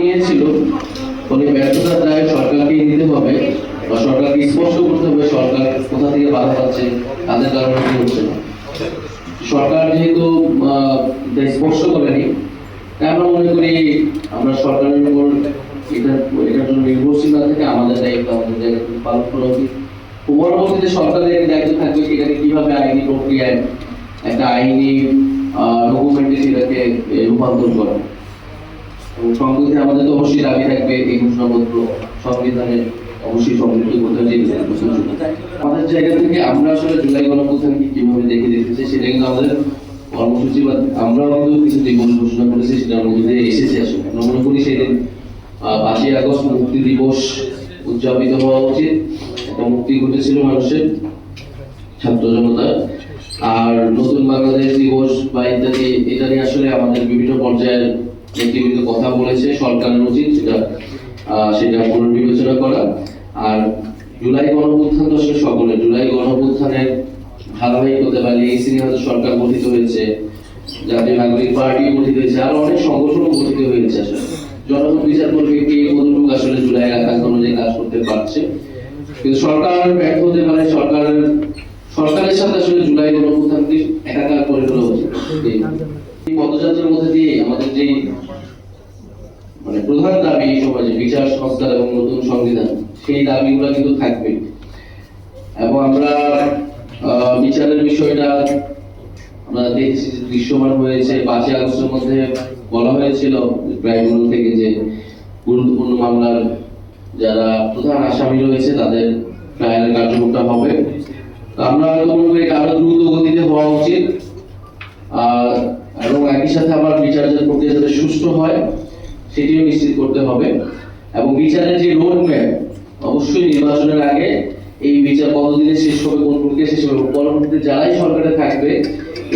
নিয়েছিল, ফলে ব্যর্থতার দায় সরকারকে নিতে হবে বা সরকারকে স্পষ্ট করতে হবে সরকার কোথা থেকে বাধা পাচ্ছে, তাদের কারণে কি হচ্ছে না। সরকার যেহেতু স্পষ্ট করেনি, আমরা মনে করি আমরা সরকারের উপর এটার জন্য নির্ভরশীল না থেকে আমাদের দায়িত্ব আমাদের জায়গা পালন করা উচিত। পরবর্তীতে সরকারের দায়িত্ব থাকবে সেটাকে কিভাবে আইনি প্রক্রিয়ায় একটা আইনি ডকুমেন্টে সেটাকে রূপান্তর করা। এবং সংবিধানে আমাদের তো অবশ্যই দাবি থাকবে এই ঘোষণাপত্র সংবিধানে অবশ্যই সম্পৃক্ত করতে হবে। আমাদের জায়গা থেকে আমরা আসলে জুলাই গণঅভ্যুত্থানকে কিভাবে দেখে দেখতেছি সেটা কিন্তু আমাদের কর্মসূচি বা আমরাও কিন্তু কিছু দিবস ঘোষণা করেছি, সেটার মধ্যে দিয়ে এসেছে। আসলে আমরা মনে করি সেদিন 5ই আগস্ট মুক্তি দিবস উদযাপিত হওয়া উচিত। একটা মুক্তি ঘটেছিল মানুষের, ছাত্র জনতার। আর নতুন বাংলাদেশ দিবস বা ইত্যাদি এটা নিয়ে আসলে আমাদের বিভিন্ন পর্যায়ের নেতৃবৃন্দ কথা বলেছে, সরকারের উচিত সেটা পুনর্বিবেচনা করা। আর জুলাই গণঅভ্যুত্থান তো আসলে সকলের, জুলাই গণঅভ্যুত্থানের ধারাবাহিকতা বা লেগেসি নিয়ে সরকার গঠিত হয়েছে, জাতীয় নাগরিক পার্টি গঠিত হয়েছে, আর অনেক সংগঠনও গঠিত হয়েছে। আসলে জনগণ বিচার করবে কে কতটুকু আসলে জুলাই আকাশ অনুযায়ী কাজ করতে পারছে। কিন্তু সরকার ব্যর্থ হতে পারে, সরকারের সাথে আসলে জুলাই গণঅভ্যুত্থানকে একাকার করে ফেলা উচিত। এই পদযাত্রার মধ্যে দিয়ে আমাদের যে প্রধান দাবি এই সমাজে বিচার সংস্কার এবং নতুন সংবিধান, সেই দাবিগুলো কিন্তু থাকবে। এবং আমরা বিচারের বিষয়টা আমরা দেখছি দৃশ্যমান হয়েছে। 5ই আগস্টের মধ্যে বলা হয়েছিল ট্রাইব্যুনাল থেকে যে গুরুত্বপূর্ণ মামলার যারা প্রধান আসামি রয়েছে তাদের ট্রায়ালের কার্যক্রমটা হবে। আমরা মনে করি আরো দ্রুত গতিতে হওয়া উচিত, এবং একই সাথে আবার বিচারের প্রক্রিয়া যাতে সুষ্ঠু হয় সেটিও নিশ্চিত করতে হবে। এবং বিচারের যে রোড ম্যাপ, অবশ্যই নির্বাচনের আগে এই বিচার কতদিনে শেষ হবে, কোন প্রক্রিয়া শেষ হবে, পরবর্তীতে যারাই সরকারে থাকবে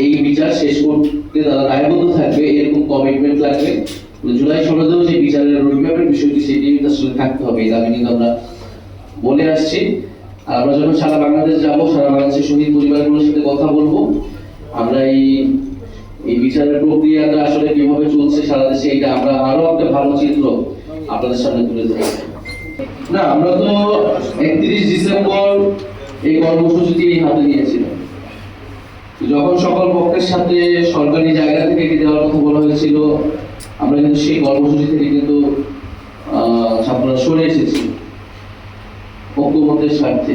এই বিচার শেষ করতে তারা দায়বদ্ধ থাকবে, এরকম কমিটমেন্ট লাগবে। জুলাই সনদেও যে বিচারের রোড ম্যাপের বিষয়টি সেটি আসলে থাকতে হবে, এই দাবি কিন্তু আমরা বলে আসছি। আর আমরা যখন সারা বাংলাদেশ যাব, সারা বাংলাদেশের শহীদ পরিবারগুলোর সাথে কথা বলবো, আমরা এই বিচারের প্রক্রিয়াটা আসলে কিভাবে চলছে সারা দেশে, এটা আমরা আরো একটা ভালো চিত্র আপনাদের সামনে তুলে ধরবো। না, আমরা তো 31 ডিসেম্বর এই কর্মসূচিটি হাতে নিয়েছিলাম। যখন সকল পক্ষের সাথে সরকারি জায়গা থেকে এটি দেওয়ার কথা বলা হয়েছিল, আমরা কিন্তু সেই কর্মসূচি থেকে কিন্তু ছাত্ররা সরে এসেছি ঐক্যমত্যের স্বার্থে।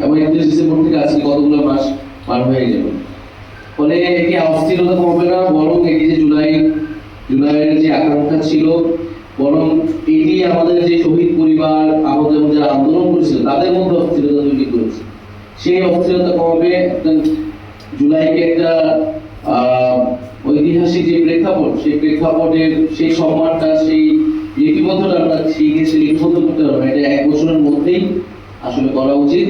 এবং 31 ডিসেম্বর থেকে আজকে কতগুলো মাস পার হয়ে গেল, ফলে এটি অস্থিরতা কমবে না, বরং এটি যে জুলাইয়ের যে আকাঙ্ক্ষা ছিল, বরং এটি আমাদের যে শহীদ পরিবার আহত এবং যারা আন্দোলন করেছিল তাদের মধ্যে অস্থিরতা তৈরি করেছে। সেই অস্থিরতা কমবে। জুলাইকে একটা ঐতিহাসিক যে প্রেক্ষাপট, সেই প্রেক্ষাপটের সেই সম্মানটা, সেই লিপিবদ্ধটা আমরা শিখেছি, লিপিবদ্ধ করতে হবে। এটা 1 বছরের মধ্যেই আসলে করা উচিত।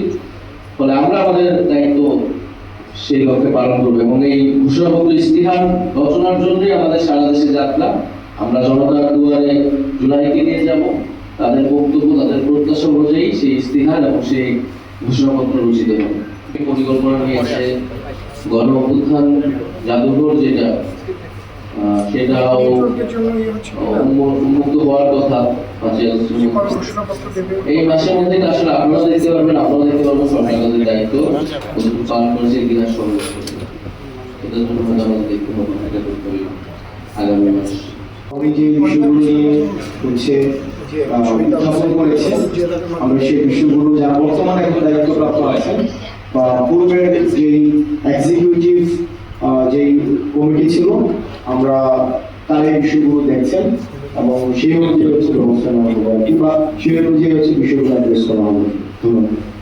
ফলে আমরা আমাদের দায়িত্ব সেই লক্ষ্যে পালন করবো। এবং এই ঘোষণাপত্র ইস্তিহার রচনার জন্যই আমাদের সারা দেশে যাত্রা। আমরা জনতার দুয়ারে জুলাইকে নিয়ে যাব, তাদের বক্তব্য, তাদের প্রত্যাশা অনুযায়ী সেই ইস্তিহার এবং সেই ঘোষণাপত্র রচিত হবে। পরিকল্পনা নিয়েছে গণঅভ্যুত্থান জাদুঘর, যেটা সেটাও উন্মুক্ত হওয়ার কথা 5ই আগস্টের মধ্যে। এই মাসের মধ্যে আসলে আপনারা দেখতে পারবেন, সরকারের দায়িত্ব পালন করেছে ইতিহাস সংগ্রহ করতে। এটার জন্য আমাদের দেখতে হবে, এটা করতে হবে আগামী মাস। আমি যে বিষয়গুলো নিয়ে হচ্ছে উত্থাপন করেছি, আমরা সেই বিষয়গুলো যারা বর্তমানে এখন দায়িত্বপ্রাপ্ত আছেন বা পূর্বের যেই এক্সিকিউটিভ যেই কমিটি ছিল, আমরা তার এই বিষয়গুলো দেখছেন এবং সেই অনুযায়ী হচ্ছে ব্যবস্থা নেওয়া হবে, কিংবা সেই অনুযায়ী হচ্ছে বিষয়গুলো অ্যাড্রেস করা হবে। ধন্যবাদ।